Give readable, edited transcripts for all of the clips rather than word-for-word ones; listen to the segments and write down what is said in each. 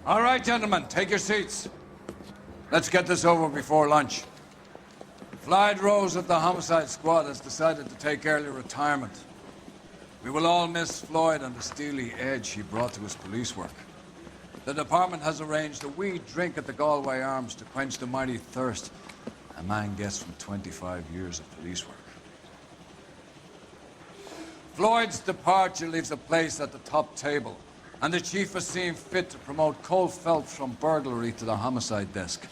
All right, gentlemen, take your seats. Let's get this over before lunch. Floyd Rose of the Homicide Squad has decided to take early retirement. We will all miss Floyd and the steely edge he brought to his police work. The department has arranged a wee drink at the Galway Arms to quench the mighty thirst a man gets from 25 years of police work. Floyd's departure leaves a place at the top table, and the chief has seen fit to promote Cole Phelps from burglary to the homicide desk.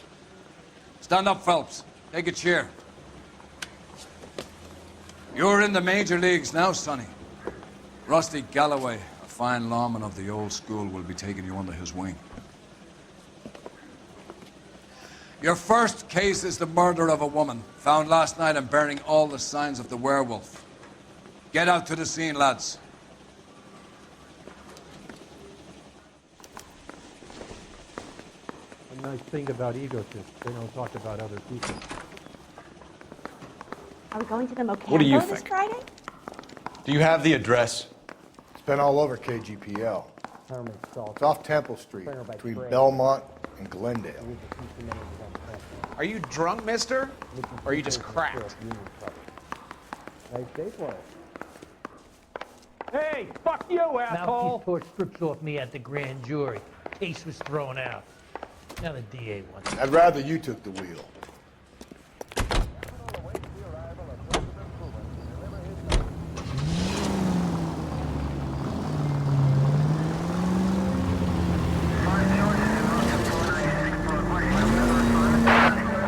Stand up, Phelps. Take a chair. You're in the major leagues now, Sonny. Rusty Galloway, a fine lawman of the old school, will be taking you under his wing. Your first case is the murder of a woman, found last night and bearing all the signs of the werewolf. Get out to the scene, lads. A nice thing about egotists, they don't talk about other people. Are we going to the What do you Mocambo this think? Friday? Do you have the address? It's been all over KGPL. Hermit salt. It's off Temple Street, Springer by between trade. Belmont and Glendale. Are you drunk, mister? Or are you just cracked? Nice day for it. Hey, fuck you, asshole! Mouthpiece tore strips off me at the grand jury. Case was thrown out. Now the DA wants it. I'd rather you took the wheel.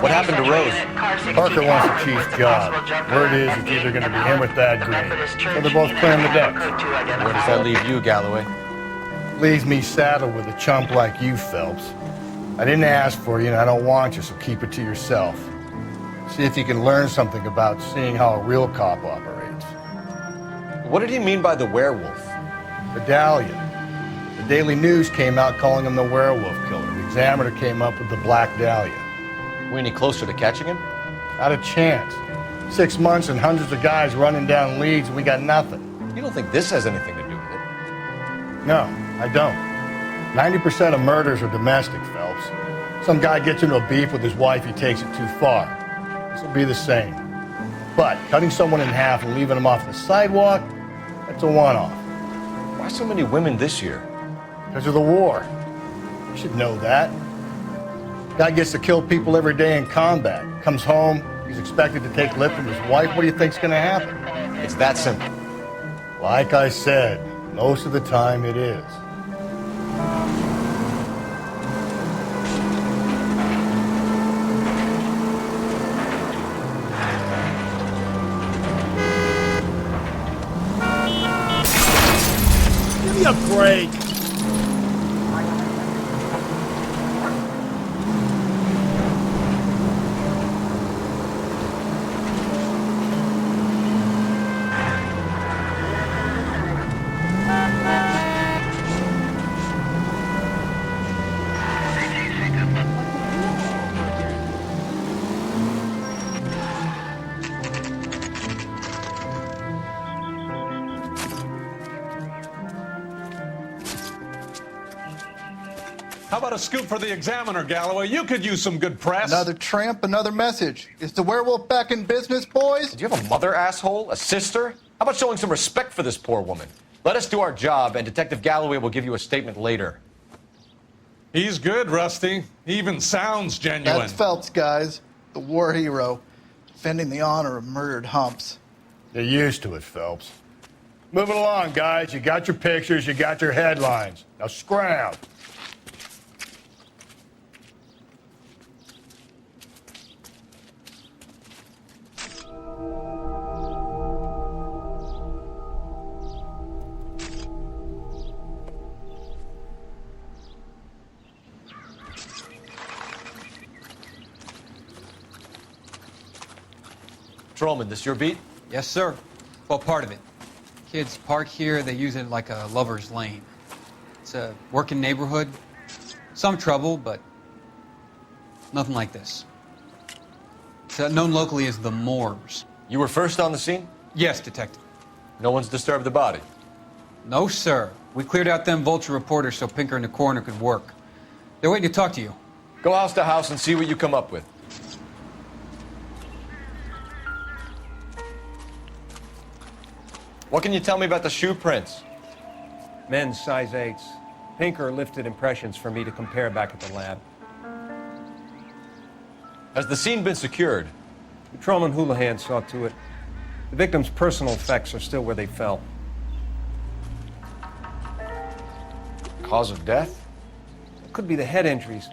What happened to Rose? Parker wants the chief's job. Word is it's either going to be him or Thad Green. So they're both playing the decks. Where does that leave you, Galloway? Leaves me saddled with a chump like you, Phelps. I didn't ask for you and I don't want you, so keep it to yourself. See if you can learn something about seeing how a real cop operates. What did he mean by the werewolf? Medallion. The Daily News came out calling him the werewolf killer. The Examiner came up with the Black Dahlia. We any closer to catching him? Not a chance. 6 months and hundreds of guys running down leads and we got nothing. You don't think this has anything to do with it? No, I don't. 90% of murders are domestic, Phelps. Some guy gets into a beef with his wife, he takes it too far. This will be the same. But cutting someone in half and leaving them off the sidewalk, that's a one-off. Why so many women this year? Because of the war. You should know that. Guy gets to kill people every day in combat. Comes home, he's expected to take lip from his wife. What do you think's gonna happen? It's that simple. Like I said, most of the time it is. Give me a break! How about a scoop for the Examiner, Galloway? You could use some good press. Another tramp, another message. Is the werewolf back in business, boys? Do you have a mother, asshole? A sister? How about showing some respect for this poor woman? Let us do our job, and Detective Galloway will give you a statement later. He's good, Rusty. He even sounds genuine. That's Phelps, guys. The war hero. Defending the honor of murdered humps. You're used to it, Phelps. Moving along, guys. You got your pictures, you got your headlines. Now scram. Patrolman, this your beat? Yes, sir. Well, part of it. Kids park here, they use it like a lover's lane. It's a working neighborhood. Some trouble, but nothing like this. It's known locally as the Moors. You were first on the scene? Yes, Detective. No one's disturbed the body? No, sir. We cleared out them vulture reporters so Pinker and the coroner could work. They're waiting to talk to you. Go house to house and see what you come up with. What can you tell me about the shoe prints? Men's size 8s. Pinker lifted impressions for me to compare back at the lab. Has the scene been secured? Patrolman Houlihan saw to it. The victim's personal effects are still where they fell. Cause of death? It could be the head injuries.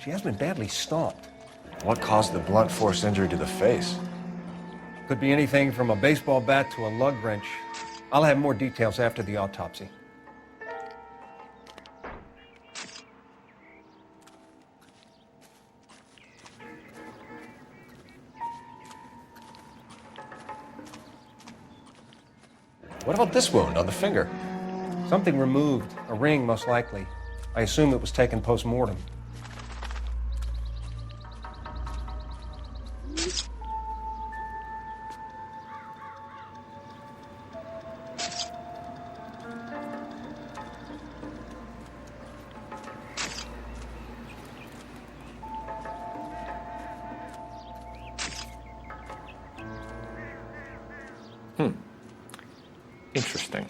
She has been badly stomped. What caused the blunt force injury to the face? Could be anything from a baseball bat to a lug wrench. I'll have more details after the autopsy. What about this wound on the finger? Something removed, a ring most likely. I assume it was taken post-mortem. Interesting.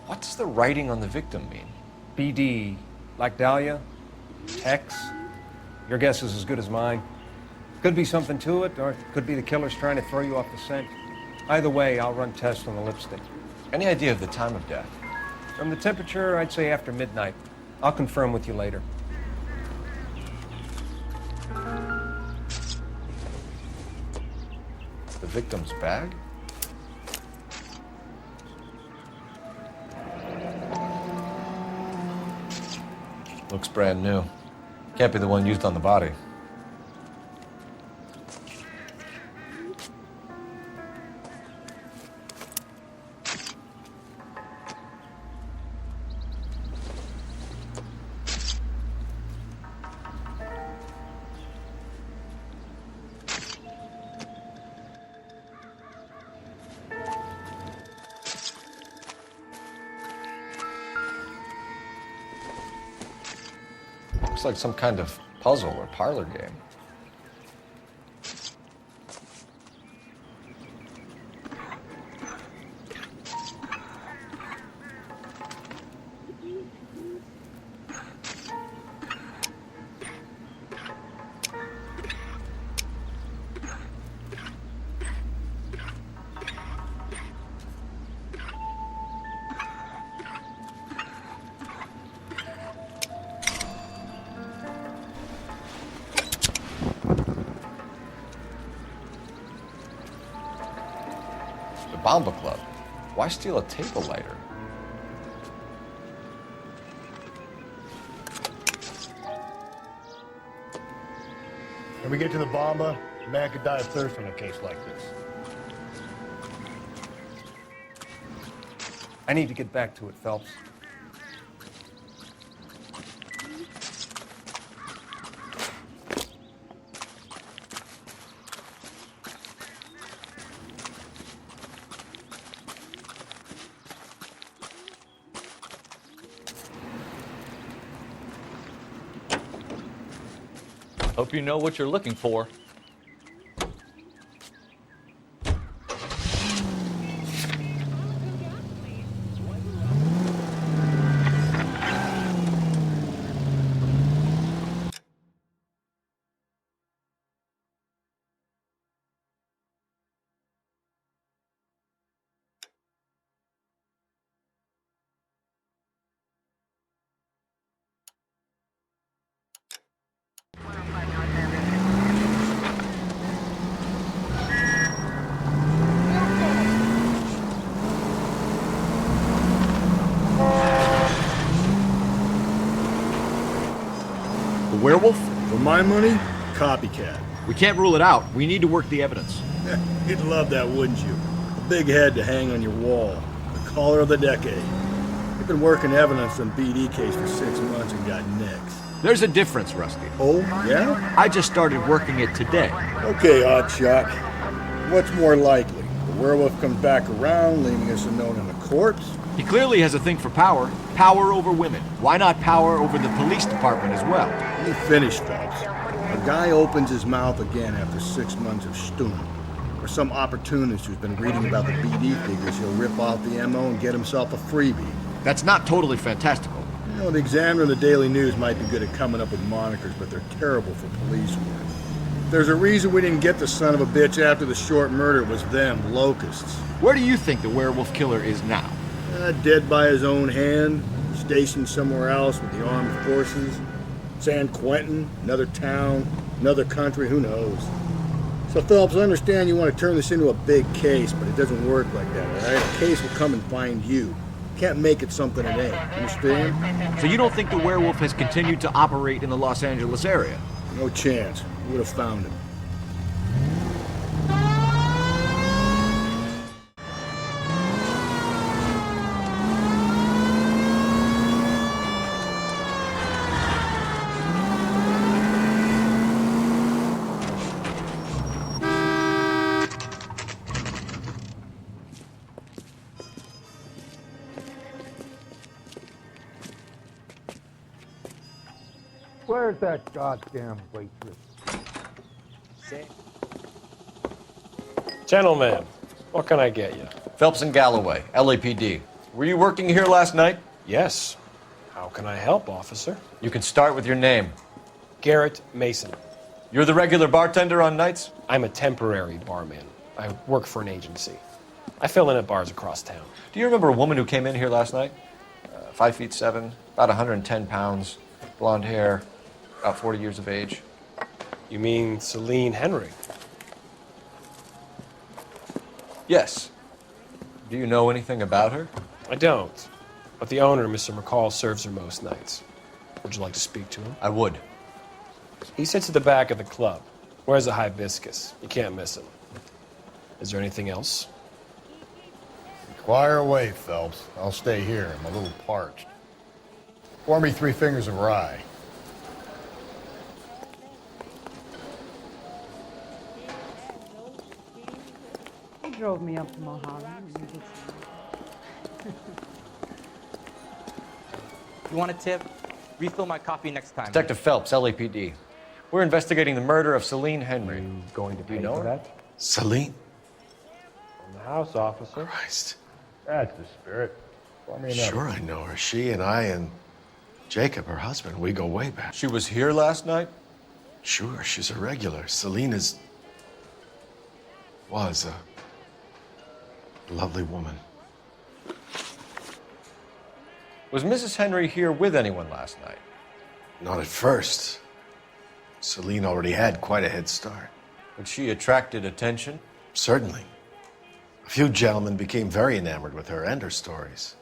What does the writing on the victim mean? BD, like Dahlia, Tex. Your guess is as good as mine. Could be something to it, or it could be the killer's trying to throw you off the scent. Either way, I'll run tests on the lipstick. Any idea of the time of death? From the temperature, I'd say after midnight. I'll confirm with you later. The victim's bag? Looks brand new. Can't be the one used on the body. Looks like some kind of puzzle or parlor game. Bomba Club. Why steal a table lighter? When we get to the Bomba, a man could die of thirst in a case like this. I need to get back to it, Phelps. Hope you know what you're looking for. Werewolf? For my money, copycat. We can't rule it out. We need to work the evidence. You'd love that, wouldn't you? A big head to hang on your wall. The caller of the decade. You've been working evidence on BD case for 6 months and got nicks. There's a difference, Rusty. Oh, yeah? I just started working it today. Okay, hotshot. What's more likely? The werewolf comes back around, leaving us unknown in a corpse? He clearly has a thing for power. Power over women. Why not power over the police department as well? Let me finish, Phelps. A guy opens his mouth again after 6 months of stewing. Or some opportunist who's been reading about the BD figures, he'll rip off the MO and get himself a freebie. That's not totally fantastical. You know, the Examiner and the Daily News might be good at coming up with monikers, but they're terrible for police work. There's a reason we didn't get the son of a bitch after the short murder. It was them, locusts. Where do you think the werewolf killer is now? Dead by his own hand, stationed somewhere else with the armed forces. San Quentin, another town, another country, who knows? So Phelps, I understand you want to turn this into a big case, but it doesn't work like that, all right? A case will come and find you. Can't make it something it ain't, understand? So you don't think the werewolf has continued to operate in the Los Angeles area? No chance. We would have found him. Where's that goddamn waitress? Gentlemen, what can I get you? Phelps and Galloway, LAPD. Were you working here last night? Yes. How can I help, officer? You can start with your name. Garrett Mason. You're the regular bartender on nights? I'm a temporary barman. I work for an agency. I fill in at bars across town. Do you remember a woman who came in here last night? 5'7", about 110 pounds, blonde hair, about 40 years of age. You mean Celine Henry? Yes. Do you know anything about her? I don't. But the owner, Mr. McCall, serves her most nights. Would you like to speak to him? I would. He sits at the back of the club. Wears a hibiscus. You can't miss him. Is there anything else? Inquire away, Phelps. I'll stay here. I'm a little parched. Pour me 3 fingers of rye. He drove me up to Mojave. You want a tip? Refill my coffee next time. Detective Phelps, LAPD. We're investigating the murder of Celine Henry. You going to pay know for her? that? Celine? From the house, officer. Christ. That's the spirit. Pour me another. Sure I know her. She and I and Jacob, her husband, we go way back. She was here last night? Sure, she's a regular. Celine was a lovely woman. Was Mrs. Henry here with anyone last night? Not at first. Celine already had quite a head start. But she attracted attention? Certainly. A few gentlemen became very enamored with her and her stories.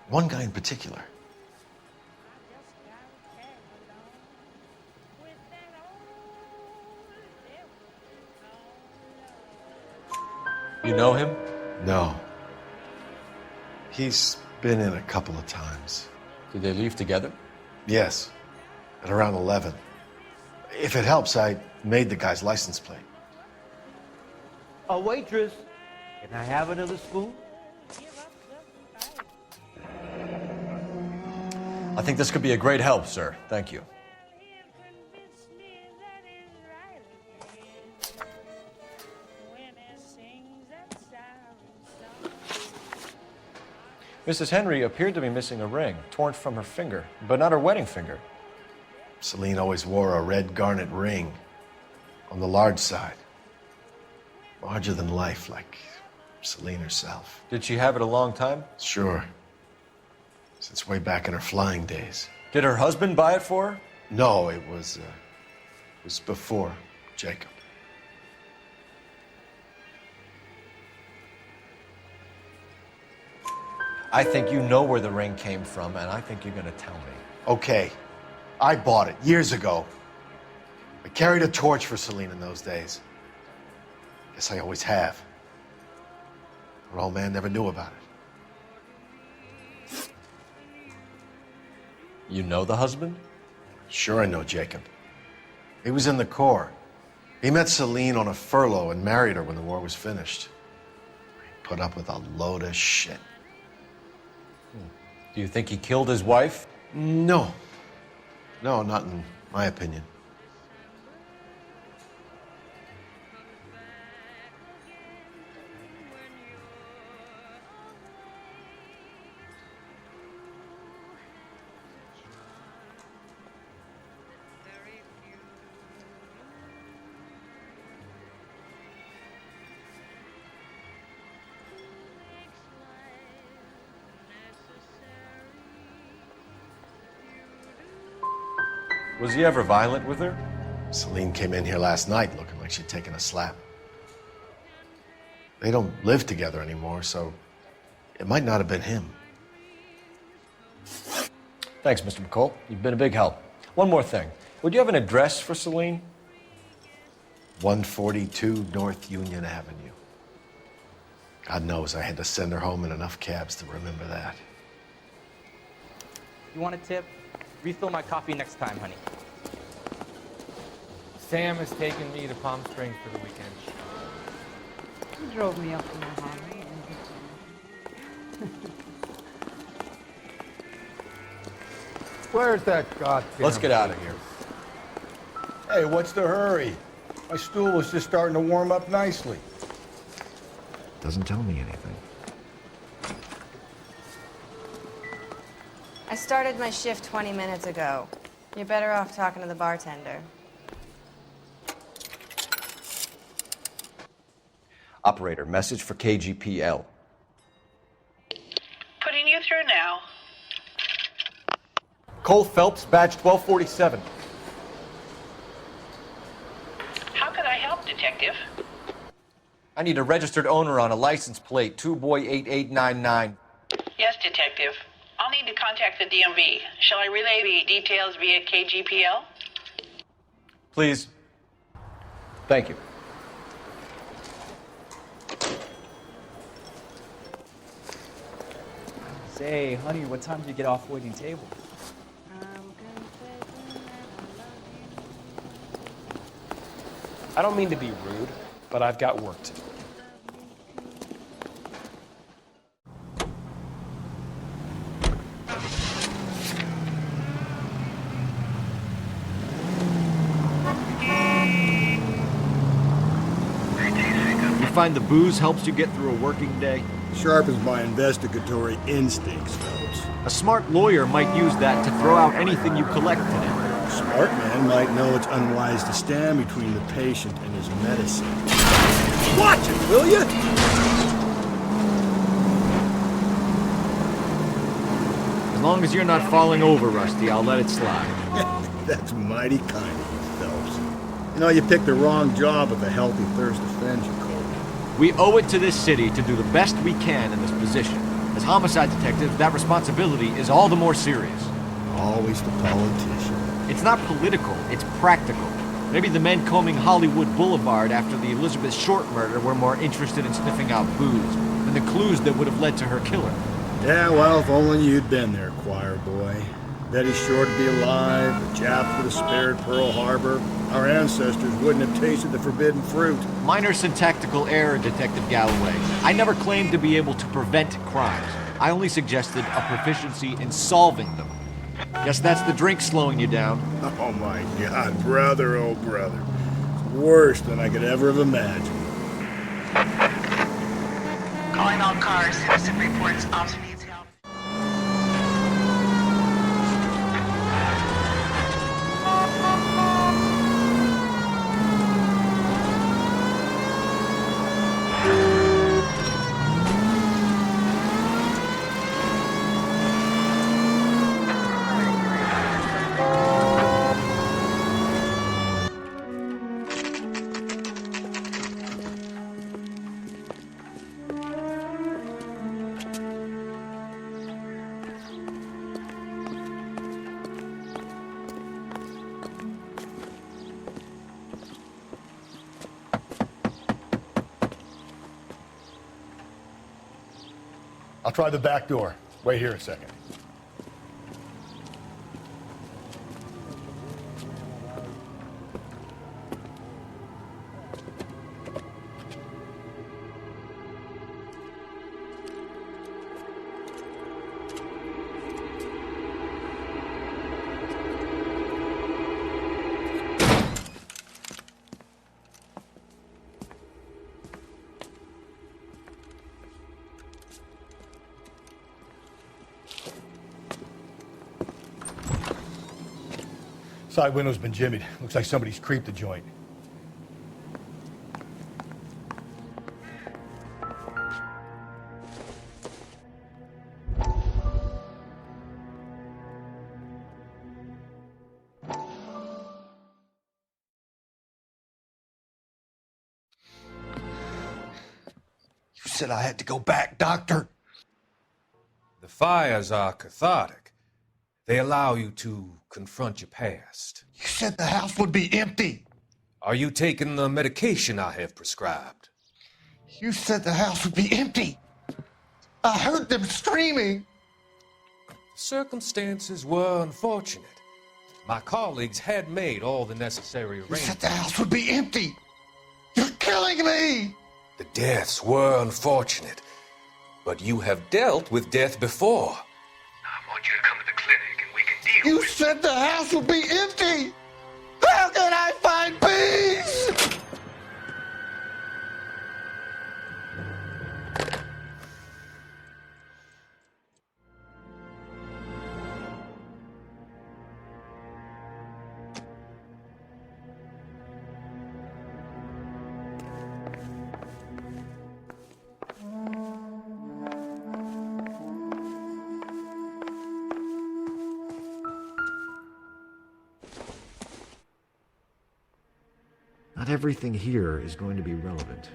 One guy in particular. You know him? No. He's been in a couple of times. Did they leave together? Yes. At around 11. If it helps, I made the guy's license plate. A waitress. Can I have another spoon? I think this could be a great help, sir. Thank you. Mrs. Henry appeared to be missing a ring, torn from her finger, but not her wedding finger. Celine always wore a red garnet ring on the large side. Larger than life, like Celine herself. Did she have it a long time? Sure. Since way back in her flying days. Did her husband buy it for her? No, it was before Jacob. I think you know where the ring came from, and I think you're going to tell me. Okay. I bought it years ago. I carried a torch for Celine in those days. Guess I always have. Her old man never knew about it. You know the husband? Sure I know Jacob. He was in the Corps. He met Celine on a furlough and married her when the war was finished. He put up with a load of shit. Do you think he killed his wife? No. No, not in my opinion. Was he ever violent with her? Celine came in here last night looking like she'd taken a slap. They don't live together anymore, so it might not have been him. Thanks, Mr. McCall. You've been a big help. One more thing. Would you have an address for Celine? 142 North Union Avenue. God knows I had to send her home in enough cabs to remember that. You want a tip? Refill my coffee next time, honey. Sam has taken me to Palm Springs for the weekend. He drove me up to Mojave. Where's that goddamn... Let's get out of here. Hey, what's the hurry? My stool was just starting to warm up nicely. Doesn't tell me anything. I started my shift 20 minutes ago. You're better off talking to the bartender. Operator, message for KGPL. Putting you through now. Cole Phelps, badge 1247. How could I help, Detective? I need a registered owner on a license plate, 2boy8899. Yes, Detective. I'll need to contact the DMV. Shall I relay the details via KGPL? Please. Thank you. Say, honey, what time do you get off waiting tables? I don't mean to be rude, but I've got work to do. You find the booze helps you get through a working day? Sharpens my investigatory instincts, Phelps. A smart lawyer might use that to throw out anything you collect today. A smart man might know it's unwise to stand between the patient and his medicine. Watch it, will you? As long as you're not falling over, Rusty, I'll let it slide. That's mighty kind of you, Phelps. You know, you picked the wrong job if a healthy thirst offends you, Cole. We owe it to this city to do the best we can in this position. As homicide detectives, that responsibility is all the more serious. Always the politician. It's not political, it's practical. Maybe the men combing Hollywood Boulevard after the Elizabeth Short murder were more interested in sniffing out booze than the clues that would have led to her killer. Yeah, well, if only you'd been there, choir boy. Betty's sure to be alive, the Japs would have spared Pearl Harbor. Our ancestors wouldn't have tasted the forbidden fruit. Minor syntactical error, Detective Galloway. I never claimed to be able to prevent crimes. I only suggested a proficiency in solving them. Guess that's the drink slowing you down. Oh my God, brother, oh brother. It's worse than I could ever have imagined. Calling all cars. Citizen reports officer needs help. I'll try the back door. Wait here a second. Side window's been jimmied. Looks like somebody's creeped the joint. You said I had to go back, Doctor. The fires are cathartic. They allow you to confront your past. You said the house would be empty. Are you taking the medication I have prescribed? You said the house would be empty. I heard them screaming. The circumstances were unfortunate. My colleagues had made all the necessary You arrangements. said the house would be empty. You're killing me. The deaths were unfortunate, but you have dealt with death before. I want you to come to the clinic and we can deal You said the house would be empty. How can I find peace? Not everything here is going to be relevant.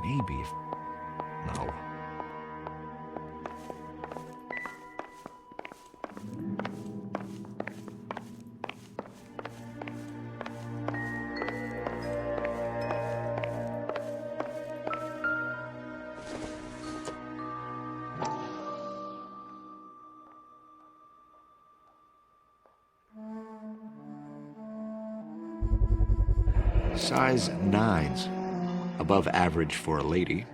Maybe if... No. Size 9s. Above average for a lady.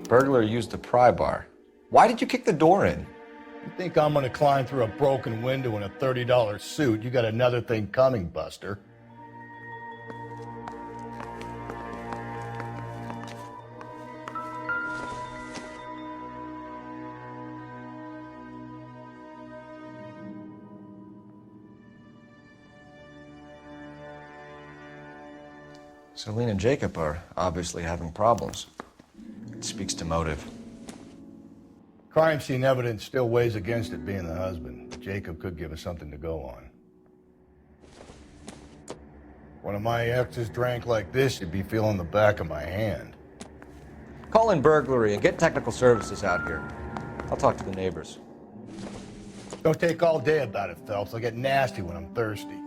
Burglar used the pry bar. Why did you kick the door in? You think I'm gonna climb through a broken window in a $30 suit? You got another thing coming, Buster. Celine and Jacob are obviously having problems. It speaks to motive. Crime scene evidence still weighs against it being the husband. Jacob could give us something to go on. One of my exes drank like this, you'd be feeling the back of my hand. Call in burglary and get technical services out here. I'll talk to the neighbors. Don't take all day about it, Phelps. I'll get nasty when I'm thirsty.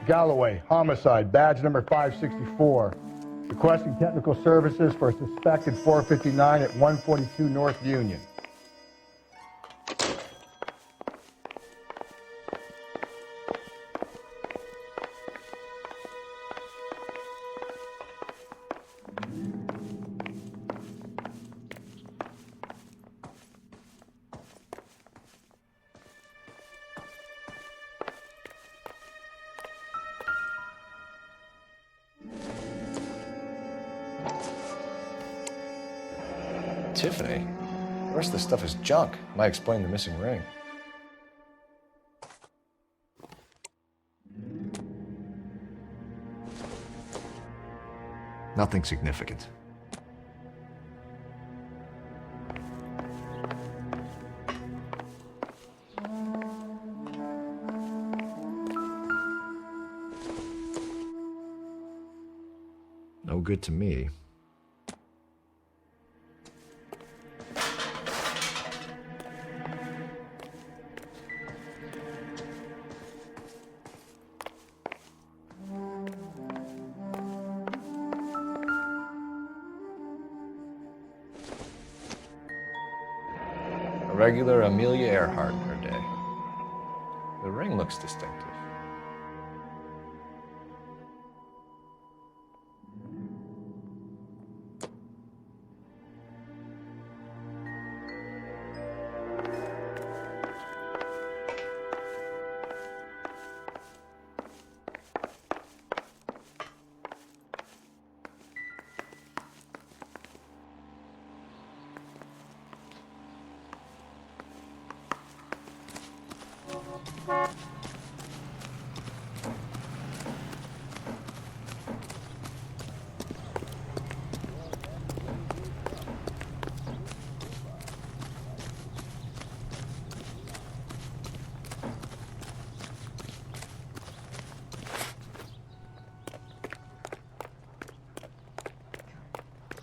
Galloway, homicide, badge number 564. Requesting technical services for a suspected 459 at 142 North Union. Tiffany? The rest of the stuff is junk. Might explain the missing ring. Nothing significant. No good to me. A regular Amelia Earhart per day. The ring looks distinctive.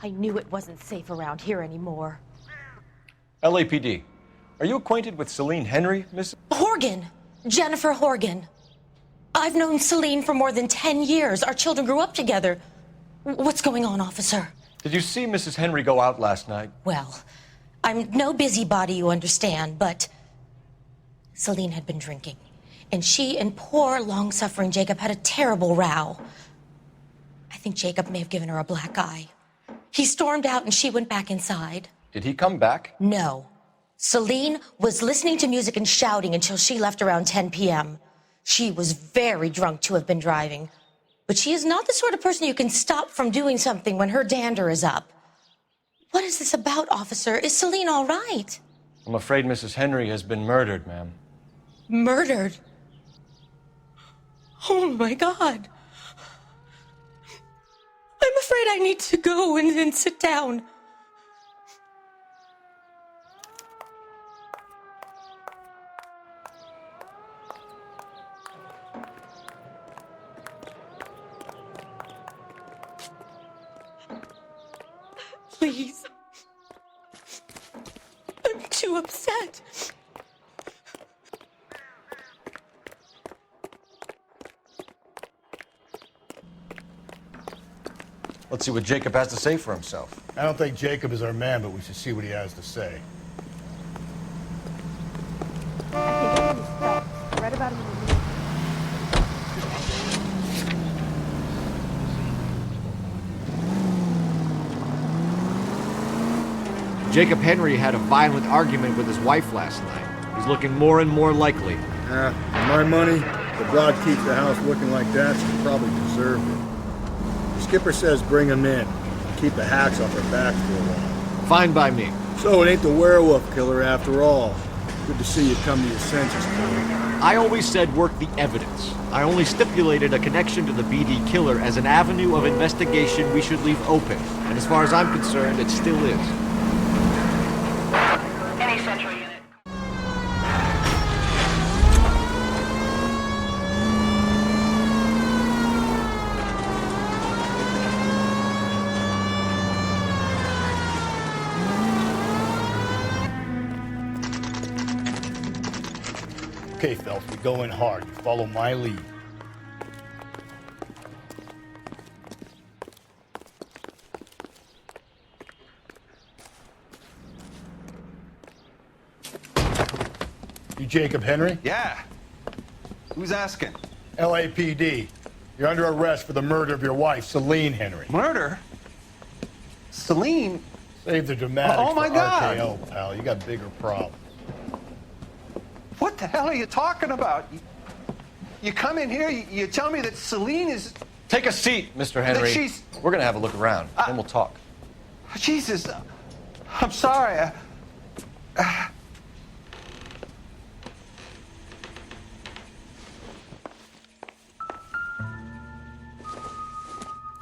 I knew it wasn't safe around here anymore. LAPD. Are you acquainted with Celine Henry, Miss? Horgan! Jennifer Horgan. I've known Celine for more than 10 years. Our children grew up together. What's going on, officer? Did you see Mrs. Henry go out last night? Well, I'm no busybody, you understand, but Celine had been drinking. And she and poor, long-suffering Jacob had a terrible row. I think Jacob may have given her a black eye. He stormed out and she went back inside. Did he come back? No. Celine was listening to music and shouting until she left around 10 p.m. She was very drunk to have been driving. But she is not the sort of person you can stop from doing something when her dander is up. What is this about, officer? Is Celine all right? I'm afraid Mrs. Henry has been murdered, ma'am. Murdered? Oh, my God. I'm afraid I need to go and sit down. Please. I'm too upset. Let's see what Jacob has to say for himself. I don't think Jacob is our man, but we should see what he has to say. I read about him in the news. Jacob Henry had a violent argument with his wife last night. He's looking more and more likely. For my money, the broad keeps the house looking like that, she probably deserved it. The skipper says bring him in. Keep the hacks off our backs for a while. Fine by me. So it ain't the werewolf killer after all. Good to see you come to your senses, Tony. I always said work the evidence. I only stipulated a connection to the BD killer as an avenue of investigation we should leave open. And as far as I'm concerned, it still is. Any central unit. Okay, Phelps, we go in hard. You follow my lead. You Jacob Henry? Yeah. Who's asking? LAPD. You're under arrest for the murder of your wife, Celine Henry. Murder? Celine? Save the dramatics Oh, my for God. RKO, pal. You got bigger problems. What the hell are you talking about? You come in here, you tell me that Celine is... Take a seat, Mr. Henry. she's- We're gonna have a look around, then we'll talk. Jesus, I'm sorry.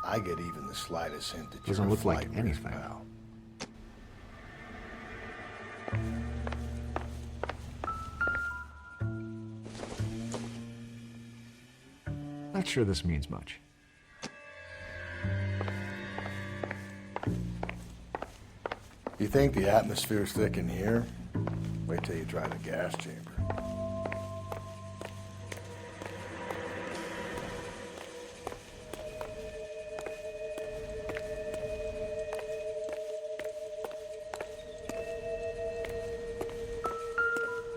I get even the slightest hint that Doesn't you're a look like flight risk, anything. pal. Not sure this means much. You think the atmosphere's thick in here? Wait till you try the gas chamber.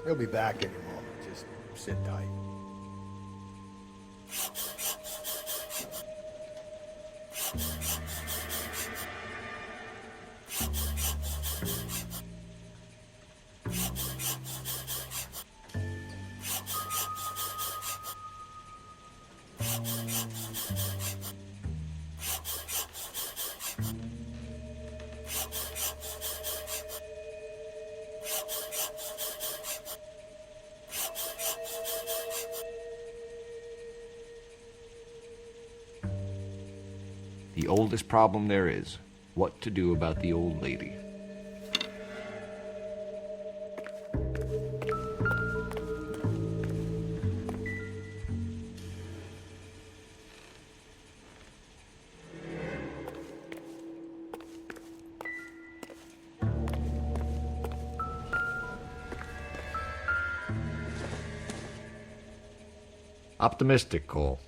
He'll be back any moment. Just sit tight. The oldest problem there is, what to do about the old lady. Optimistic, Cole.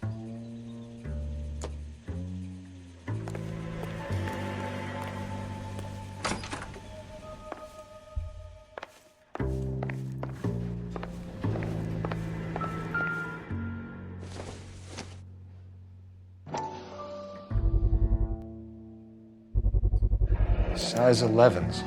Size 11s.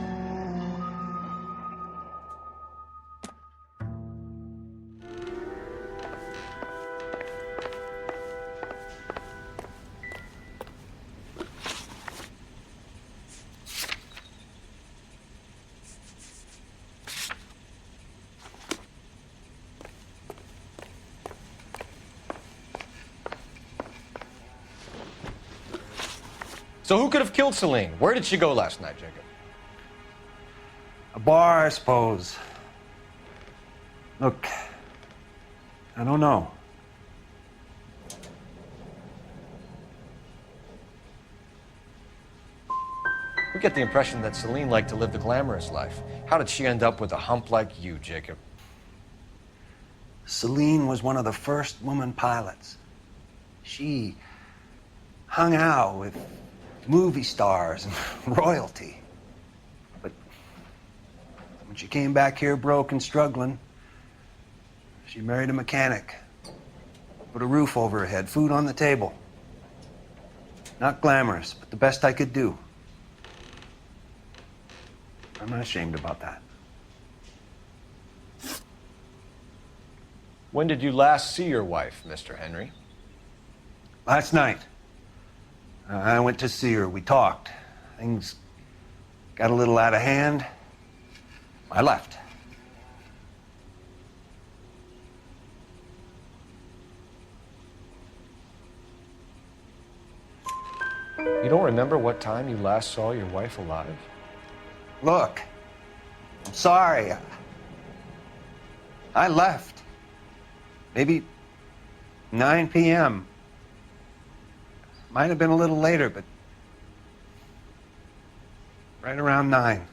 So who could have killed Celine? Where did she go last night, Jacob? A bar, I suppose. Look, I don't know. We get the impression that Celine liked to live the glamorous life. How did she end up with a hump like you, Jacob? Celine was one of the first woman pilots. She hung out with movie stars and royalty. But when she came back here broke and struggling, she married a mechanic. Put a roof over her head, food on the table. Not glamorous, but the best I could do. I'm not ashamed about that. When did you last see your wife, Mr. Henry? Last night. I went to see her. We talked. Things got a little out of hand. I left. You don't remember what time you last saw your wife alive? Look, I'm sorry. I left. Maybe 9 p.m. Might have been a little later, but right around 9.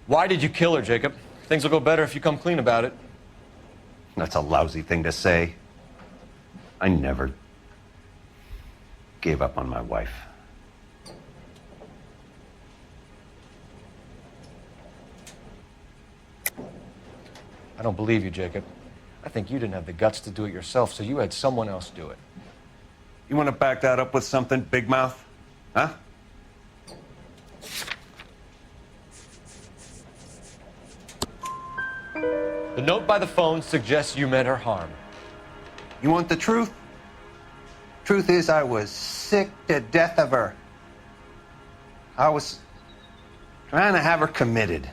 Why did you kill her, Jacob? Things will go better if you come clean about it. That's a lousy thing to say. I never gave up on my wife. I don't believe you, Jacob. I think you didn't have the guts to do it yourself, so you had someone else do it. You want to back that up with something, big mouth? Huh? The note by the phone suggests you meant her harm. You want the truth? Truth is, I was sick to death of her. I was trying to have her committed.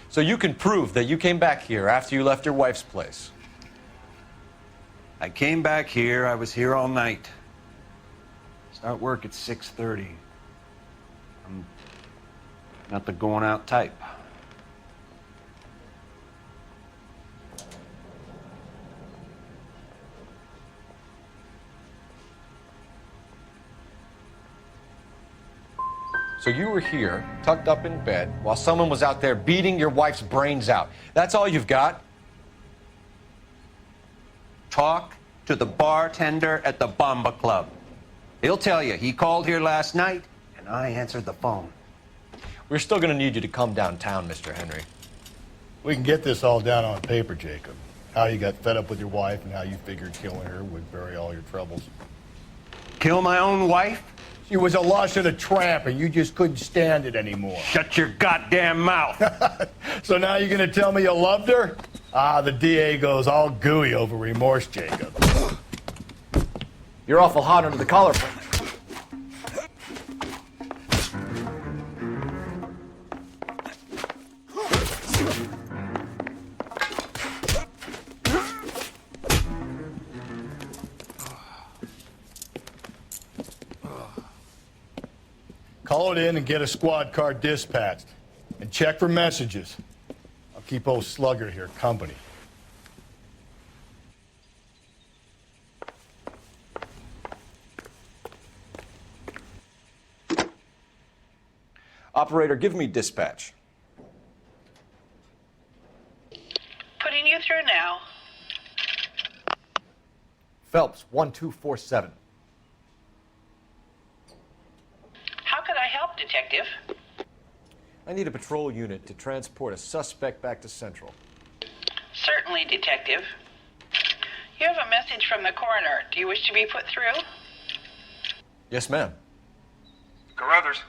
So you can prove that you came back here after you left your wife's place. I came back here. I was here all night. Start work at 6:30. I'm not the going out type. So you were here, tucked up in bed, while someone was out there beating your wife's brains out. That's all you've got? Talk to the bartender at the Bomba Club. He'll tell you he called here last night, and I answered the phone. We're still gonna need you to come downtown, Mr. Henry. We can get this all down on paper, Jacob. How you got fed up with your wife and how you figured killing her would bury all your troubles. Kill my own wife? She was a lush and a tramp, and you just couldn't stand it anymore. Shut your goddamn mouth. So now you're gonna tell me you loved her? Ah, the DA goes all gooey over remorse, Jacob. You're awful hot under the collar, Frank. Call it in and get a squad car dispatched. And check for messages. I'll keep old Slugger here company. Operator, give me dispatch. Putting you through now. Phelps, 1247. How could I help, Detective? I need a patrol unit to transport a suspect back to Central. Certainly, Detective. You have a message from the coroner. Do you wish to be put through? Yes, ma'am. Carruthers,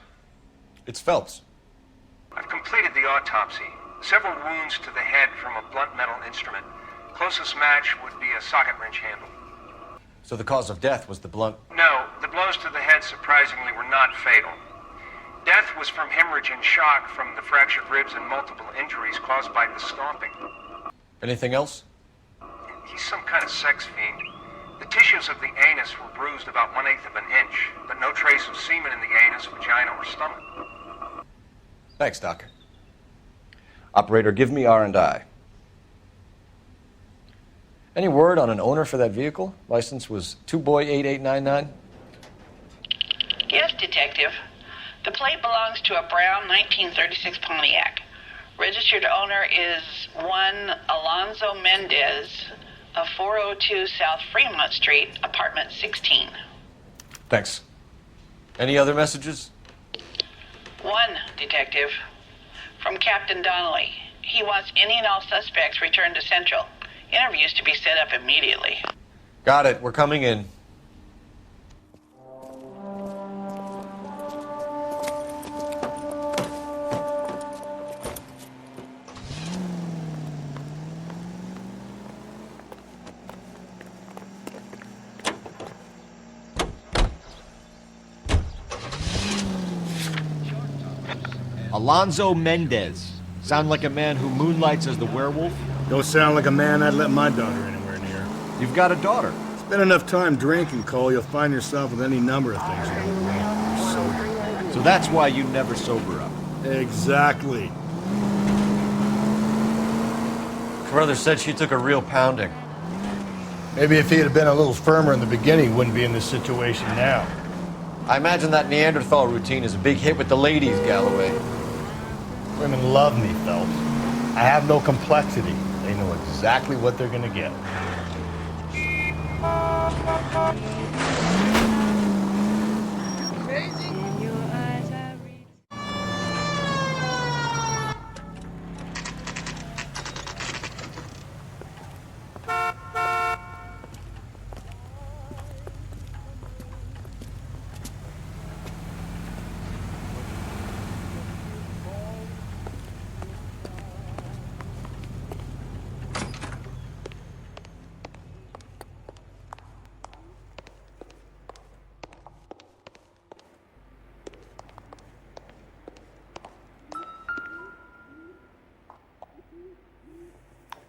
It's Phelps. I've completed the autopsy. Several wounds to the head from a blunt metal instrument. Closest match would be a socket wrench handle. So the cause of death was the blunt... No, the blows to the head surprisingly were not fatal. Death was from hemorrhage and shock from the fractured ribs and multiple injuries caused by the stomping. Anything else? He's some kind of sex fiend. The tissues of the anus were bruised about 1/8 of an inch, but no trace of semen in the anus, vagina, or stomach. Thanks, Doc. Operator, give me R&I. Any word on an owner for that vehicle? License was 2boy8899. Yes, Detective. The plate belongs to a brown 1936 Pontiac. Registered owner is one Alonzo Mendez of 402 South Fremont Street, apartment 16. Thanks. Any other messages? One, Detective. From Captain Donnelly. He wants any and all suspects returned to Central. Interviews to be set up immediately. Got it. We're coming in. Alonzo Mendez. Sound like a man who moonlights as the werewolf? Don't sound like a man I'd let my daughter anywhere near. You've got a daughter. Spend enough time drinking, Cole, you'll find yourself with any number of things you don't want. You're sober. So that's why you never sober up. Exactly. Carruthers said she took a real pounding. Maybe if he had been a little firmer in the beginning, he wouldn't be in this situation now. I imagine that Neanderthal routine is a big hit with the ladies, Galloway. Women love me, Phelps. I have no complexity. They know exactly what they're gonna get.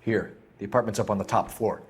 Here, the apartment's up on the top floor.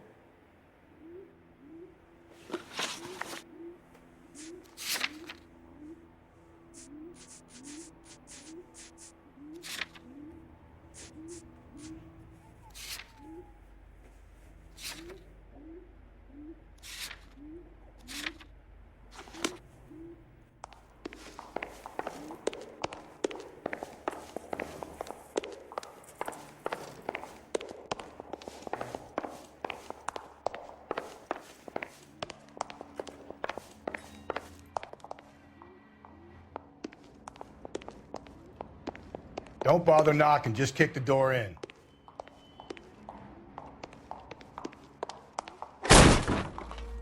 Don't bother knocking, just kick the door in.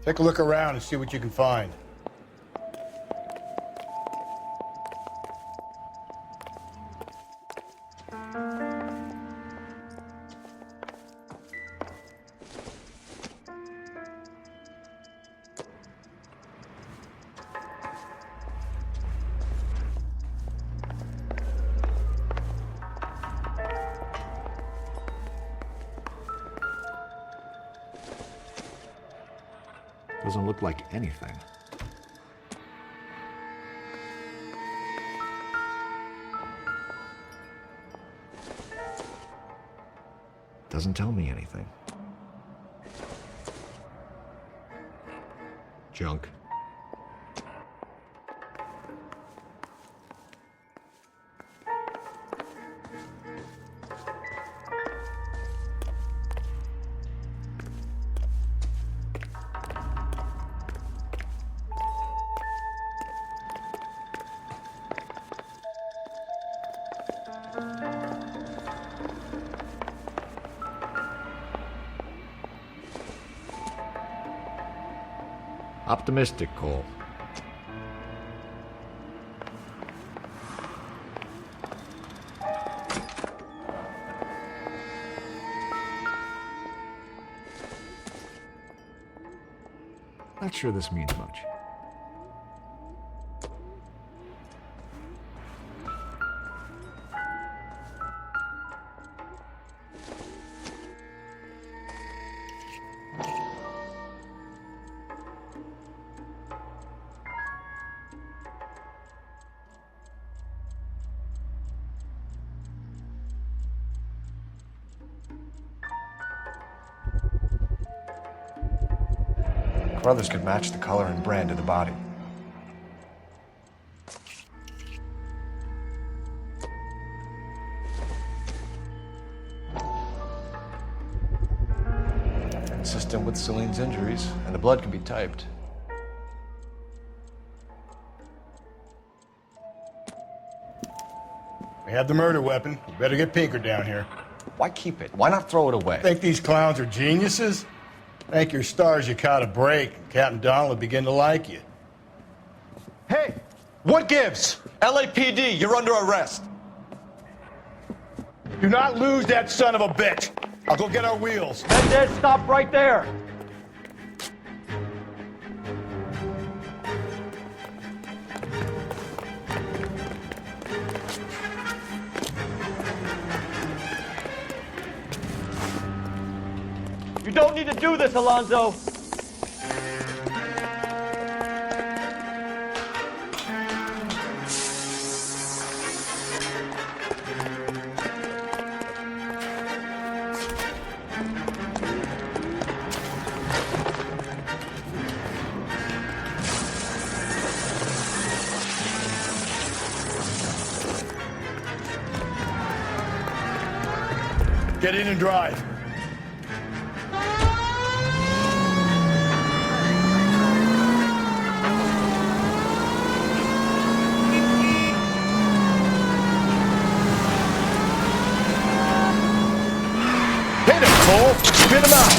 Take a look around and see what you can find. Doesn't look like anything. Doesn't tell me anything. Junk. Optimistic, Cole. Not sure this means much. Brothers could match the color and brand of the body. Consistent with Celine's injuries, and the blood can be typed. We have the murder weapon. We better get Pinker down here. Why keep it? Why not throw it away? Think these clowns are geniuses? Thank your stars you caught a break. Captain Donald will begin to like you. Hey! What gives? LAPD, you're under arrest. Do not lose that son of a bitch. I'll go get our wheels. Mendez, stop right there! You don't need to do this, Alonzo. Get in and drive. Hit him, Cole! Spit him out!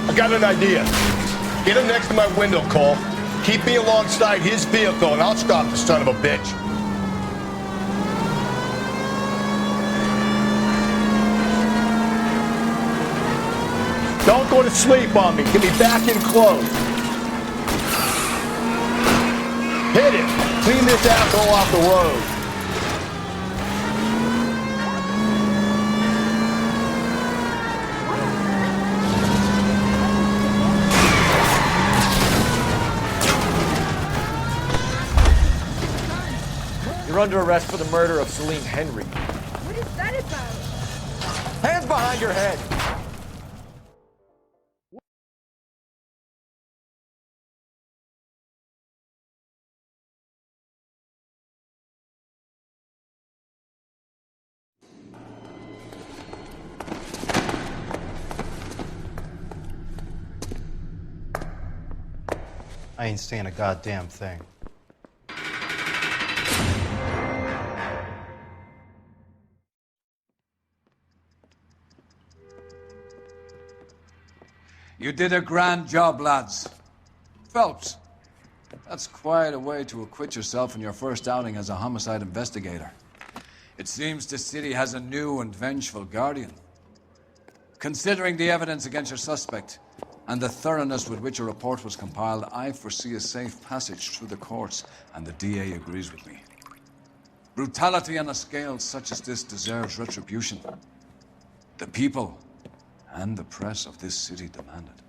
I got an idea. Get him next to my window, Cole. Keep me alongside his vehicle, and I'll stop the son of a bitch. Don't go to sleep on me. Get me back in close. Hit him. Clean this asshole off the road. You're under arrest for the murder of Celine Henry. What is that about? Hands behind your head! I ain't saying a goddamn thing. You did a grand job, lads. Phelps, that's quite a way to acquit yourself in your first outing as a homicide investigator. It seems the city has a new and vengeful guardian. Considering the evidence against your suspect and the thoroughness with which a report was compiled, I foresee a safe passage through the courts, and the DA agrees with me. Brutality on a scale such as this deserves retribution. The people and the press of this city demand it.